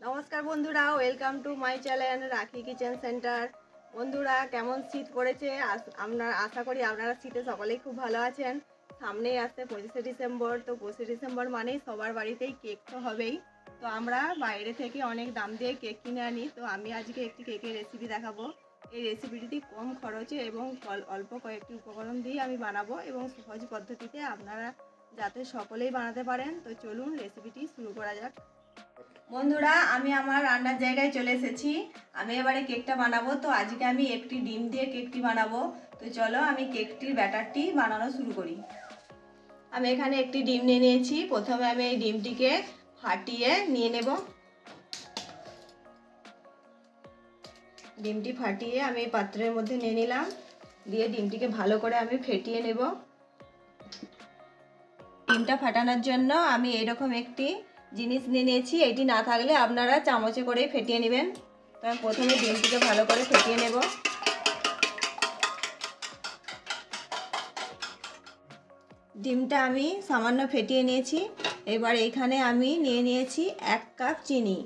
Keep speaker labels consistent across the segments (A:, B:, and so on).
A: নমস্কার বন্ধুরা, welcome to my channel রাখি কিচেন সেন্টার। বন্ধুরা, কেমন শীত পড়েছে? আপনারা আশা করি আপনারা শীতে সকলেই খুব ভালো আছেন। সামনেই আসছে 25শে ডিসেম্বর। তো 25শে ডিসেম্বর মানেই সবার বাড়িতেই কেক তো হবেই। তো আমরা বাইরে থেকে অনেক দাম দিয়ে কেক কিনে আনি। তো আমি আজকে একটি কেকের রেসিপি দেখাবো। এই রেসিপিটি কম খরচে এবং অল্প কয়েকটি উপকরণ দিয়ে আমি বানাবো এবং সহজ পদ্ধতিতে আপনারা যাতে সকলেই বানাতে পারেন। তো চলুন রেসিপিটি শুরু করা যাক। বন্ধুরা, আমি আমার রান্নার জায়গায় চলে এসেছি। আমি এবারে কেকটা বানাবো। তো আজকে আমি একটি ডিম দিয়ে কেকটি বানাবো। তো চলো আমি কেকটির ব্যাটারটি বানানো শুরু করি। আমি এখানে একটি ডিম নিয়ে নিয়েছি। প্রথমে আমি এই ডিমটিকে ফাটিয়ে নিয়ে নেব। ডিমটি ফাটিয়ে আমি এই পাত্রের মধ্যে নিয়ে নিলাম। দিয়ে ডিমটিকে ভালো করে আমি ফেটিয়ে নেব। ডিমটা ফাটানোর জন্য আমি এরকম একটি জিনিস নিয়ে নিয়েছি। এটি না থাকলে আপনারা চামচে করে ফেটিয়ে নেবেন। তো আমি প্রথমে ডিমটিকে ভালো করে ফেটিয়ে নেব। ডিমটা আমি সামান্য ফেটিয়ে নিয়েছি। এবার এখানে আমি নিয়ে নিয়েছি 1 কাপ চিনি।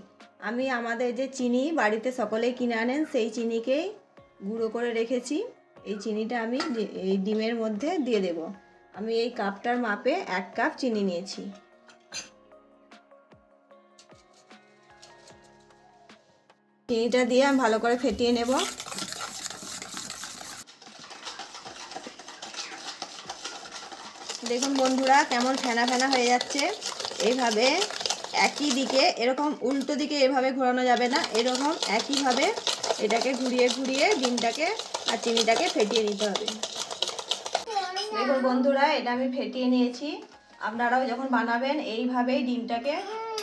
A: আমি আমাদের যে চিনি বাড়িতে সকলেই কিনে আনেন সেই চিনিকেই গুঁড়ো করে রেখেছি। এই চিনিটা আমি এই ডিমের মধ্যে দিয়ে দেব। আমি এই কাপটার মাপে 1 কাপ চিনি নিয়েছি। চিনিটা দিয়ে আমি ভালো করে ফেটিয়ে নেব। দেখুন বন্ধুরা, কেমন ফেনা ফেনা হয়ে যাচ্ছে। এইভাবে একই দিকে এরকম উল্টো দিকে এভাবে ঘোরানো যাবে না, এরকম একইভাবে এটাকে ঘুরিয়ে ঘুরিয়ে ডিমটাকে আর চিনিটাকে ফেটিয়ে নিতে হবে। দেখুন বন্ধুরা, এটা আমি ফেটিয়ে নিয়েছি। আপনারাও যখন বানাবেন এইভাবেই ডিমটাকে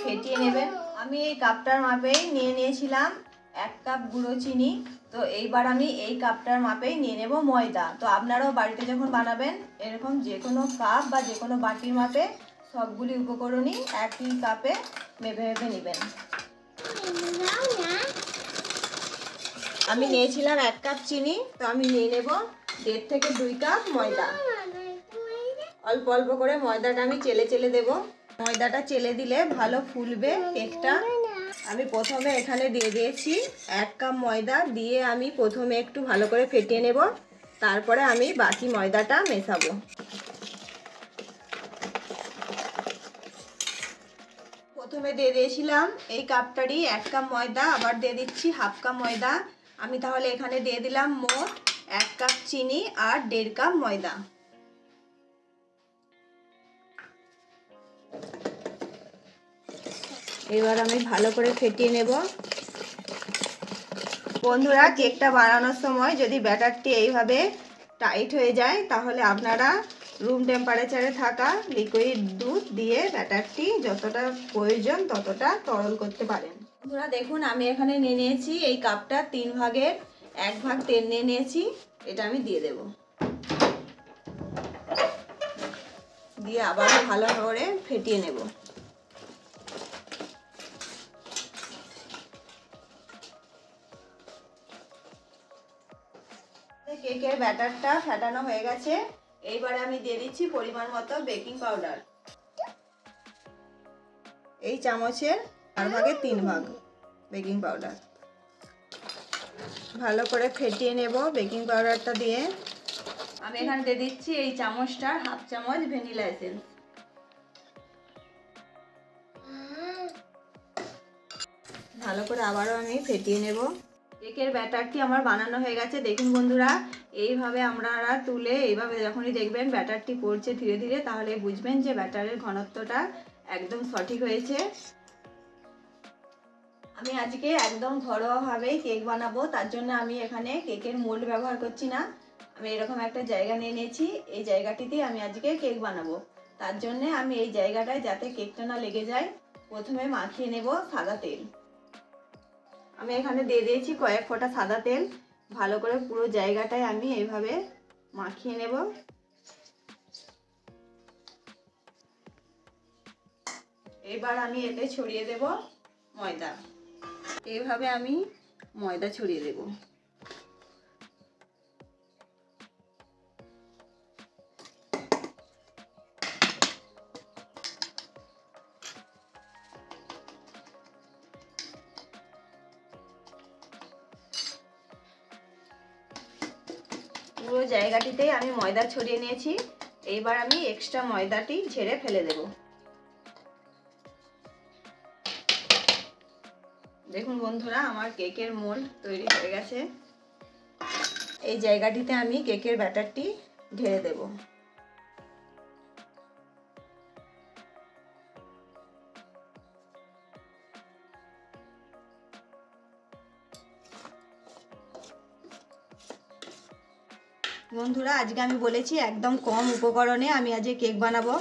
A: ফেটিয়ে নেবেন। আমি এই কাপটার মাপেই নিয়ে নিয়েছিলাম 1 কাপ গুঁড়ো চিনি। তো এইবার আমি এই কাপটার মাপেই নিয়ে নেব ময়দা। তো আপনারাও বাড়িতে যখন বানাবেন এরকম যে কোনো কাপ বা যে কোনো বাটির মাপে সবগুলি উপকরণই একই কাপে মেপে মেপে নেবেন। আমি নিয়েছিলাম 1 কাপ চিনি। তো আমি নিয়ে নেব 1.5 থেকে 2 কাপ ময়দা। অল্প অল্প করে ময়দাটা আমি চেলে চেলে দেব। ময়দাটা চেলে দিলে ভালো ফুলবে কেকটা। আমি প্রথমে এখানে দিয়ে দিয়েছি 1 কাপ ময়দা। দিয়ে আমি প্রথমে একটু ভালো করে ফেটিয়ে নেব। তারপরে আমি বাকি ময়দাটা মেশাবো। প্রথমে দিয়ে দিয়েছিলাম এই কাপটারই 1 কাপ ময়দা, আবার দিয়ে দিচ্ছি 1/2 কাপ ময়দা। আমি তাহলে এখানে দিয়ে দিলাম মোট 1 কাপ চিনি আর 1.5 কাপ ময়দা। এবার আমি ভালো করে ফেটিয়ে নেব। বন্ধুরা, কেকটা বানানোর সময় যদি ব্যাটারটি এইভাবে টাইট হয়ে যায় তাহলে আপনারা রুম টেম্পারেচারে থাকা লিকুইড দুধ দিয়ে ব্যাটারটি যতটা প্রয়োজন ততটা তরল করতে পারেন। বন্ধুরা দেখুন, আমি এখানে নিয়ে নিয়েছি এই কাপটা 3 ভাগের 1 ভাগ তেল নিয়ে নিয়েছি। এটা আমি দিয়ে দেব। দিয়ে আবারও ভালো করে ফেটিয়ে নেব। কেকের ব্যাটারটা ফেটানো হয়ে গেছে। এইবারে আমি দিয়ে দিচ্ছি পরিমাণ মতো বেকিং পাউডার। এই চামচের 4 ভাগের 3 ভাগ বেকিং পাউডার। ভালো করে ফেটিয়ে নেব বেকিং পাউডারটা দিয়ে। আমি এখানে দিয়ে দিচ্ছি এই চামচটার 1/2 চামচ ভ্যানিলা এসেন্স। ভালো করে আবারও আমি ফেটিয়ে নেব। কেকের ব্যাটারটি আমার বানানো হয়ে গেছে। দেখুন বন্ধুরা, এইভাবে আপনারা তুলে এইভাবে যখনই দেখবেন ব্যাটারটি পড়ছে ধীরে ধীরে, তাহলে বুঝবেন যে ব্যাটারের ঘনত্বটা একদম সঠিক হয়েছে। আমি আজকে একদম ঘরোয়াভাবেই কেক বানাবো। তার জন্য আমি এখানে কেকের মোল্ড ব্যবহার করছি না। আমি এরকম একটা জায়গা নিয়ে নিয়েছি। এই জায়গাটিতেই আমি আজকে কেক বানাবো। তার জন্য আমি এই জায়গাটায় যাতে কেকটা না লেগে যায় প্রথমে মাখিয়ে নেব সাদা তেল। আমি এখানে দিয়ে দিয়েছি কয়েক ফোঁটা সাদা তেল। ভালো করে পুরো জায়গাটায় আমি এইভাবে মাখিয়ে নেব। এবার আমি এতে ছড়িয়ে দেব ময়দা। এইভাবে আমি ময়দা ছড়িয়ে দেব। পুরো জায়গাটিতেই আমি ময়দা ছড়িয়ে নিয়েছি। এইবার আমি এক্সট্রা ময়দাটি ঝেড়ে ফেলে দেব। দেখুন বন্ধুরা, আমার কেকের মোল্ড তৈরি হয়ে গেছে। এই জায়গাটিতে আমি কেকের ব্যাটারটি ঢেলে দেব। বন্ধুরা, আজকে আমি বলেছি একদম কম উপকরণে আমি আজকে কেক বানাবো।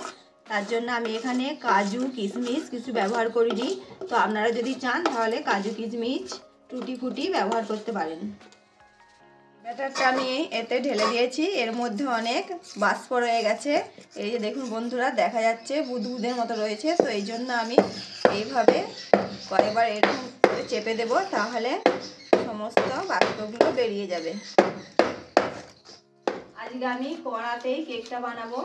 A: তার জন্য আমি এখানে কাজু কিশমিশ কিছু ব্যবহার করিনি। তো আপনারা যদি চান তাহলে কাজু কিশমিশ টুটি ফুটি ব্যবহার করতে পারেন। ব্যাটারটা আমি এতে ঢেলে দিয়েছি। এর মধ্যে অনেক বাষ্প রয়ে গেছে। এই যে দেখুন বন্ধুরা, দেখা যাচ্ছে বুদবুদের মতো রয়েছে। তো এই জন্য আমি এইভাবে কয়েকবার এরকম করে চেপে দেব, তাহলে সমস্ত বাষ্পগুলো বেরিয়ে যাবে। আজকে আমি কড়াতেই কেকটা বানাবো।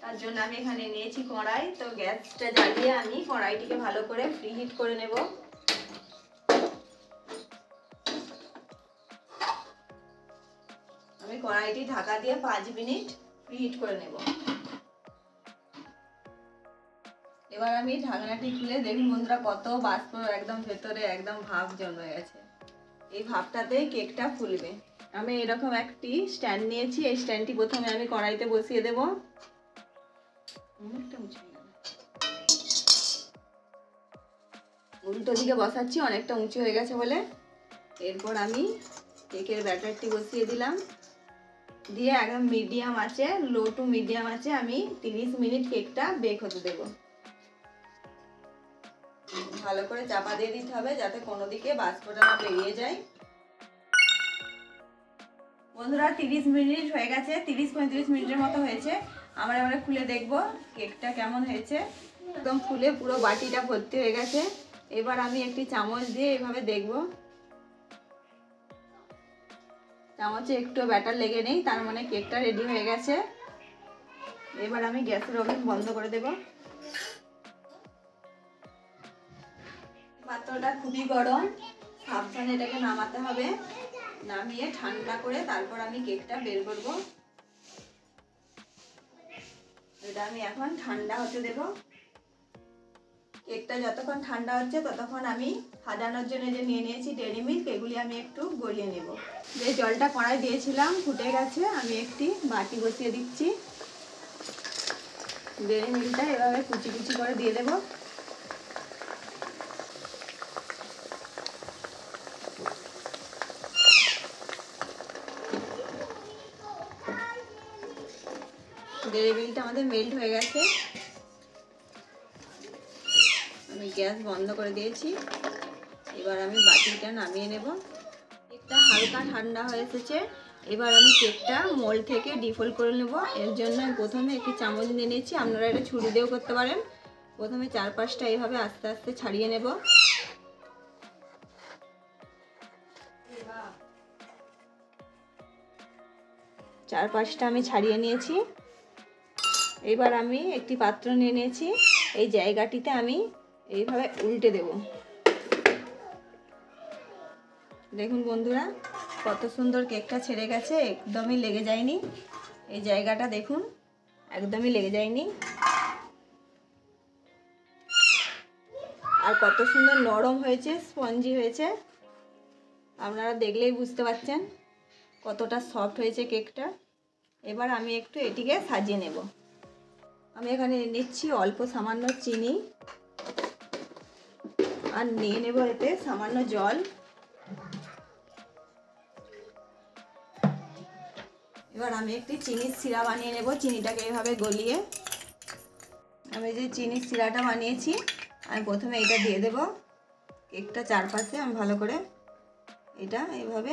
A: তার জন্য আমি এখানে নিয়েছি কড়াই। তো গ্যাসটা জ্বালিয়ে আমি কড়াইটিকে ভালো করে প্রিহিট করে নেব। আমি কড়াইটি ঢাকা দিয়ে 5 মিনিট প্রিহিট করে নেব। এবার আমি ঢাকনাটি খুলে দেখুন বন্ধুরা, কত বাষ্প একদম ভেতরে একদম ভাপ জমে গেছে। এই ভাপটাতেই কেকটা ফুলবে। আমি এরকম একটি স্ট্যান্ড নিয়েছি। এই স্ট্যান্ডটি প্রথমে আমি কড়াইতে বসিয়ে দেব। উল্টো দিকে বসাচ্ছি, অনেকটা উঁচু হয়ে গেছে বলে। এরপর আমি কেকের ব্যাটারটি বসিয়ে দিলাম, দিয়ে একদম মিডিয়াম আছে, লো টু মিডিয়াম আছে আমি 30 মিনিট কেকটা বেক হতে দেব। ভালো করে চাপা দিয়ে দিতে হবে যাতে কোনো দিকে বাষ্পটা না বেরিয়ে যায়। বন্ধুরা, 30 মিনিট হয়ে গেছে, 30-35 মিনিটের মতো হয়েছে। আমরা এবারে খুলে দেখব কেকটা কেমন হয়েছে। একদম ফুলে পুরো বাটিটা ভর্তি হয়ে গেছে। এবার আমি একটি চামচ দিয়ে এইভাবে দেখব। চামচে একটু ব্যাটার লেগে নেই, তার মানে কেকটা রেডি হয়ে গেছে। এবার আমি গ্যাসের ওভেন বন্ধ করে দেব। পাত্রটা খুবই গরম, সাবধানে এটাকে নামাতে হবে। নামিয়ে ঠান্ডা করে তারপর আমি কেকটা বের করব। এটা আমি এখন ঠান্ডা হতে দেব। কেকটা যতক্ষণ ঠান্ডা হচ্ছে ততক্ষণ আমি সাজানোর জন্য যে নিয়ে নিয়েছি ডেইরি মিল্ক, এগুলি আমি একটু গলিয়ে নেব। যে জলটা কড়াই দিয়েছিলাম ফুটে গেছে, আমি একটি বাটি বসিয়ে দিচ্ছি। ডেইরি মিল্কটা এভাবে কুচি কুচি করে দিয়ে দেব। ডেইরি মিল্কটা আমাদের মেল্ট হয়ে গেছে। আমি গ্যাস বন্ধ করে দিয়েছি। এবার আমি বাটিটা নামিয়ে নেব। কেকটা হালকা ঠান্ডা হয়ে এসেছে। এবার আমি কেকটা মোল্ড থেকে ডিফোল্ড করে নেব। এর জন্য আমি প্রথমে একটি চামচ নিয়ে নিয়েছি, আপনারা এটা ছুরি দিয়েও করতে পারেন। প্রথমে 4-5টা এইভাবে আস্তে আস্তে ছাড়িয়ে নেব। চার পাঁচটা আমি ছাড়িয়ে নিয়েছি। এবার আমি একটি পাত্র নিয়ে নিয়েছি। এই জায়গাটিতে আমি এইভাবে উল্টে দেব। দেখুন বন্ধুরা, কত সুন্দর কেকটা ছেড়ে গেছে, একদমই লেগে যায়নি। এই জায়গাটা দেখুন, একদমই লেগে যায়নি। আর কত সুন্দর নরম হয়েছে, স্পঞ্জি হয়েছে। আপনারা দেখলেই বুঝতে পারছেন কতটা সফট হয়েছে কেকটা। এবার আমি একটু এটিকে সাজিয়ে নেব। আমি এখানে নিচ্ছি অল্প সামান্য চিনি, আর নিয়ে নেব এতে সামান্য জল। এবার আমি একটি চিনির সিরা বানিয়ে নেব। চিনিটাকে এইভাবে গলিয়ে আমি যে চিনির সিরাটা বানিয়েছি, আমি প্রথমে এটা দিয়ে দেব। কেকটা চারপাশে আমি ভালো করে এটা এইভাবে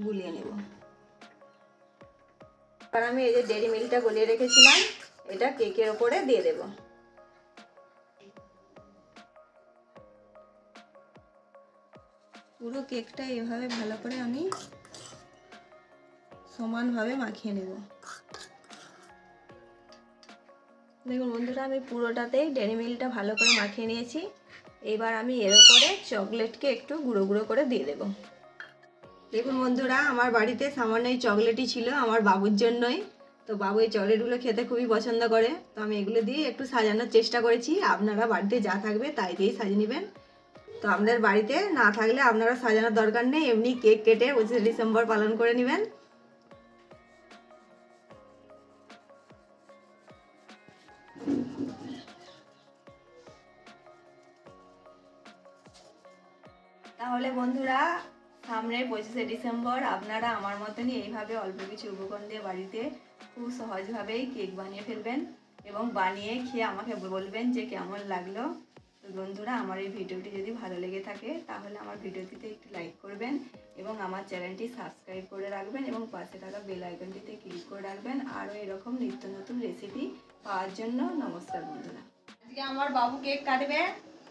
A: গুলিয়ে নেব। আর আমি এই যে ডেইরি মিল্কটা গলিয়ে রেখেছিলাম, এটা কেকের ওপরে দিয়ে দেব। পুরো কেকটা এইভাবে ভালো করে আমি সমানভাবে মাখিয়ে নেব। দেখুন বন্ধুরা, আমি পুরোটাতেই ডেইরি মিল্কটা ভালো করে মাখিয়ে নিয়েছি। এবার আমি এর উপরে চকলেটকে একটু গুঁড়ো গুঁড়ো করে দিয়ে দেব। দেখুন বন্ধুরা, আমার বাড়িতে সামান্য এই চকলেটই ছিল আমার বাবুর জন্যই। তো বাবু এই চকলেটগুলো খেতে খুবই পছন্দ করে, তো আমি এগুলো দিয়ে একটু সাজানোর চেষ্টা করেছি। আপনারা বাড়িতে যা থাকবে তাই দিয়েই সাজিয়ে নেবেন। তো আপনাদের বাড়িতে না থাকলে আপনারা সাজানোর দরকার নেই, এমনি কেক কেটে 25 ডিসেম্বর পালন করে নেবেন। তাহলে বন্ধুরা, সামনের 25 ডিসেম্বর আপনারা আমার মতনই এইভাবে অল্প কিছু উপকরণ দিয়ে বাড়িতে খুব সহজভাবেই কেক বানিয়ে ফেলবেন এবং বানিয়ে খেয়ে আমাকে বলবেন যে কেমন লাগলো। তো বন্ধুরা, আমার এই ভিডিওটি যদি ভালো লেগে থাকে তাহলে আমার ভিডিওটিতে একটু লাইক করবেন এবং আমার চ্যানেলটি সাবস্ক্রাইব করে রাখবেন এবং পাশে থাকা বেল আইকনটিতে ক্লিক করে রাখবেন আরও এরকম নিত্য নতুন রেসিপি পাওয়ার জন্য। নমস্কার বন্ধুরা। আজকে আমার বাবু কেক কাটবে,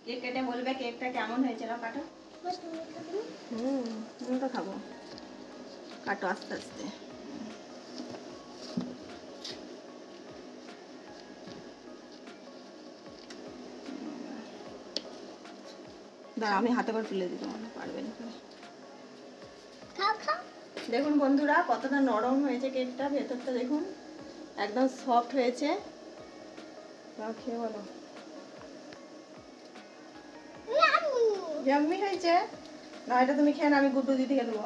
A: কেক কেটে বলবে কেকটা কেমন হয়েছে। না কাটো। আমি তো খাবো, কাটো আস্তে আস্তে। দাঁড়া, আমি হাতে করে তুলে দিতে পারবেন। দেখুন বন্ধুরা, কতটা নরম হয়েছে কেকটা, ভেতরটা দেখুন একদম সফট হয়েছে। খেয়ে বলো ইয়াম্মি হয়েছে না? এটা তুমি খেয়ে না, আমি গুড্ডু দিদিকে দেবো।